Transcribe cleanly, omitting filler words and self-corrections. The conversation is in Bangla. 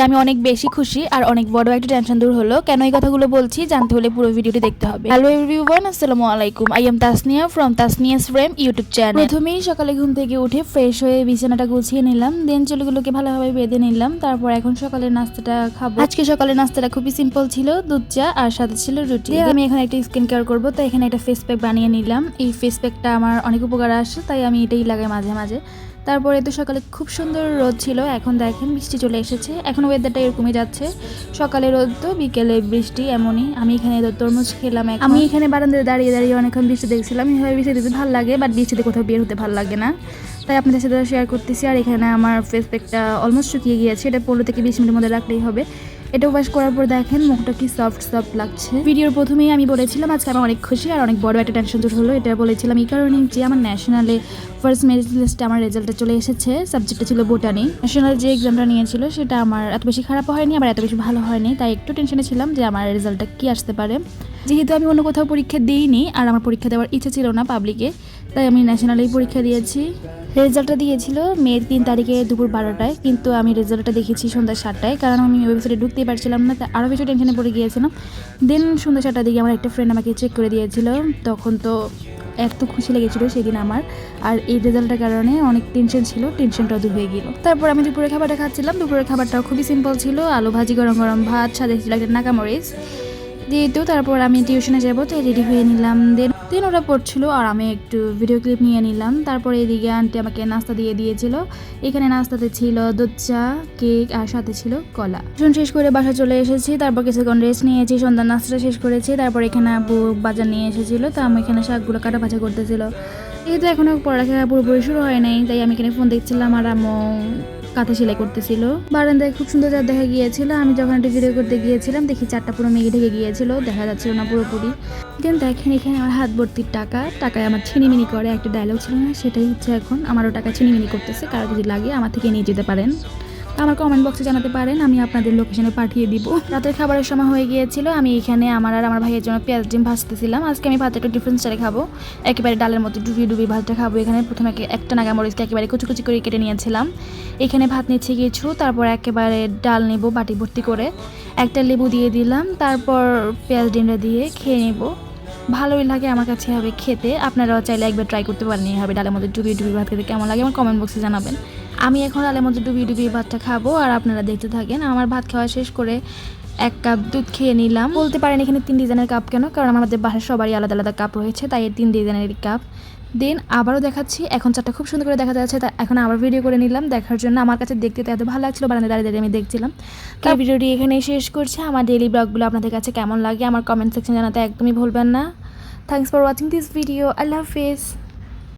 আমি অনেক বেশি খুশি আর অনেক বড় একটা টেনশন দূর হলো। কেন এই কথাগুলো বলছি জানতে হলে পুরো ভিডিওটি দেখতে হবে। হ্যালো এভরিওয়ান, আসসালামু আলাইকুম। I am Tasnia from Tasnia's frame YouTube channel. প্রথমেই সকালে ঘুম থেকে উঠে ফ্রেশ হয়ে বিছানাটা গুছিয়ে নিলাম, দেন চুলগুলোকে ভালোভাবে বেঁধে নিলাম। তারপর এখন সকালের নাস্তাটা খাবো। আজকে সকালের নাস্তাটা খুবই সিম্পল ছিল, দুধ চা আর সাথে ছিল রুটি। আমি এখন একটা স্কিন কেয়ার করবো, তাই এখানে একটা ফেস প্যাক বানিয়ে নিলাম। এই ফেস প্যাকটা আমার অনেক উপকার আসে, তাই আমি এটাই লাগাই মাঝে মাঝে। তারপরে তো সকালে খুব সুন্দর রোদ ছিল, এখন দেখেন বৃষ্টি চলে এসেছে। এখন ওয়েদারটা এরকমই যাচ্ছে, সকালে রোদ তো বিকেলে বৃষ্টি, এমনই। আমি এখানে তরমুজ খেলাম। আমি এখানে বারান্দায় দাঁড়িয়ে দাঁড়িয়ে অনেকক্ষণ বৃষ্টি দেখছিলাম। এইভাবে বৃষ্টি দিতে ভালো লাগে, বাট বৃষ্টিতে কোথাও বের হতে ভালো লাগে না, তাই আপনাদের সাথে শেয়ার করতেছি। আর এখানে আমার ফেস প্যাকটা অলমোস্ট শুকিয়ে গিয়েছে, এটা 15 থেকে 20 মিনিটের মধ্যে রাখলেই হবে। এটা ওয়াশ করার পর দেখেন মুখটা কি সফট সফট লাগছে। ভিডিওর প্রথমেই আমি বলেছিলাম আজকে আমি অনেক খুশি আর অনেক বড় একটা টেনশন দূর হলো। এটা বলেছিলাম এই কারণে যে আমার ন্যাশনালে ফার্স্ট মেরিট লিস্টে আমার রেজাল্টটা চলে এসেছে। সাবজেক্টটা ছিল বোটানি। ন্যাশনাল যে এক্সামটা নিয়েছিল সেটা আমার এত বেশি খারাপ হয়নি, আবার এত বেশি ভালো হয়নি, তাই একটু টেনশনে ছিলাম যে আমার রেজাল্টটা কি আসতে পারে। যেহেতু আমি অন্য কোথাও পরীক্ষা দিইনি আর আমার পরীক্ষা দেওয়ার ইচ্ছা ছিল না পাবলিকে, তাই আমি ন্যাশনালেই পরীক্ষা দিয়েছি। রেজাল্টটা দিয়েছিল মে 3 তারিখে দুপুর 12টায়, কিন্তু আমি রেজাল্টটা দেখেছি সন্ধ্যা 7টায়, কারণ আমি ওয়েবসাইটে ঢুকতেই পারছিলাম না, তাই আরও বেশি টেনশনে পড়ে গিয়েছিলাম। দেন সন্ধ্যা 7টার দিকে আমার একটা ফ্রেন্ড আমাকে চেক করে দিয়েছিল, তখন তো এত খুশি লেগেছিলো সেদিন আমার। আর এই রেজাল্টের কারণে অনেক টেনশন ছিল, টেনশনটাও দূর হয়ে গেল। তারপর আমি দুপুরের খাবারটা খাচ্ছিলাম। দুপুরের খাবারটাও খুবই সিম্পল ছিল, আলু ভাজি, গরম গরম ভাত, সাথে ছিল একটা নাকামরিচ যেহেতু। তারপর আমি টিউশনে যাবো, তাই রেডি হয়ে নিলাম। দেন ওরা পড়ছিল আর আমি একটু ভিডিও ক্লিপ নিয়ে নিলাম। তারপরে এদিকে আন্টি আমাকে নাস্তা দিয়ে দিয়েছিল। এখানে নাস্তাতে ছিল দুধ চা, কেক আর সাথে ছিল কলা। টিউশন শেষ করে বাসা চলে এসেছি, তারপর কিছুক্ষণ রেস্ট নিয়েছি, সন্ধ্যার নাস্তাটা শেষ করেছি। তারপর এখানে আব্বু বাজার নিয়ে এসেছিলো, তো আমি এখানে শাকগুলো কাটা ভাজা করতেছিল। যেহেতু এখনও পড়ালেখা পুরোপুরি শুরু হয় নাই, তাই আমি এখানে ফোন দেখছিলাম আর আম্মু কাঁথা সেলাই করতেছিল। বারান্দায় খুব সুন্দর চাঁদ দেখা গিয়েছিল। আমি যখন একটা ভিডিও করতে গিয়েছিলাম দেখি চারটা পুরো মেঘে ঢেকে গিয়েছিল, দেখা যাচ্ছিল না পুরোপুরি। দেন দেখেন এখানে আমার হাত ভর্তির টাকায় আমার ছিনিমিনি করে একটা ডায়লগ ছিল না, সেটাই হচ্ছে এখন আমারও টাকা ছিনিমিনি করতেছে। কারো যদি লাগে আমার থেকে নিয়ে যেতে পারেন, আমার কমেন্ট বক্সে জানাতে পারেন, আমি আপনাদের লোকেশনে পাঠিয়ে দিব। রাতের খাবারের সময় হয়ে গিয়েছিল। আমি এখানে আমার আর আমার ভাইয়ের জন্য পেঁয়াজ ডিম ভাজতেছিলাম। আজকে আমি ভাতটা একটু ডিফারেন্ট স্টাইলে খাবো, একেবারে ডালের মতো ডুবিয়ে ডুবিয়ে ভাতটা খাবো। এখানে প্রথমে একটা নাগামরিচকে একেবারে কুচি কুচি করে কেটে নিয়েছিলাম। এখানে ভাত নিচ্ছে কিছু, তারপর একেবারে ডাল নেব বাটি ভর্তি করে, একটা লেবু দিয়ে দিলাম, তারপর পেঁয়াজ ডিমটা দিয়ে খেয়ে নেব। ভালোই লাগে আমার কাছে হবে খেতে। আপনারাও চাইলে একবার ট্রাই করতে পারেন এইভাবে ডালের মধ্যে ডুবিয়ে ডুবিয়ে ভাত খেতে কেমন লাগে আমার কমেন্ট বক্সে জানাবেন। আমি এখন ডালের মধ্যে ডুবিয়ে ডুবিয়ে ভাতটা খাবো আর আপনারা দেখতে থাকেন। আমার ভাত খাওয়া শেষ করে 1 কাপ দুধ খেয়ে নিলাম। বলতে পারেন এখানে 3 ডিজাইনের কাপ কেন, কারণ আমাদের বাসায় সবারই আলাদা আলাদা কাপ রয়েছে, তাই 3 ডিজাইনের কাপ। দেন আবারও দেখাচ্ছি, এখন চারটা খুব সুন্দর করে দেখা যাচ্ছে, তাই এখন আবার ভিডিও করে নিলাম দেখার জন্য। আমার কাছে দেখতে তো এত ভালো লাগছিল, বারান্দায় দাঁড়িয়ে দাঁড়িয়ে আমি দেখছিলাম। তার ভিডিওটি এখানেই শেষ করছি। আমার ডেইলি ব্লগগুলো আপনাদের কাছে কেমন লাগে আমার কমেন্ট সেকশন জানাতে একদমই ভুলবেন না। Thanks for watching this video. আল্লাহ হাফেজ।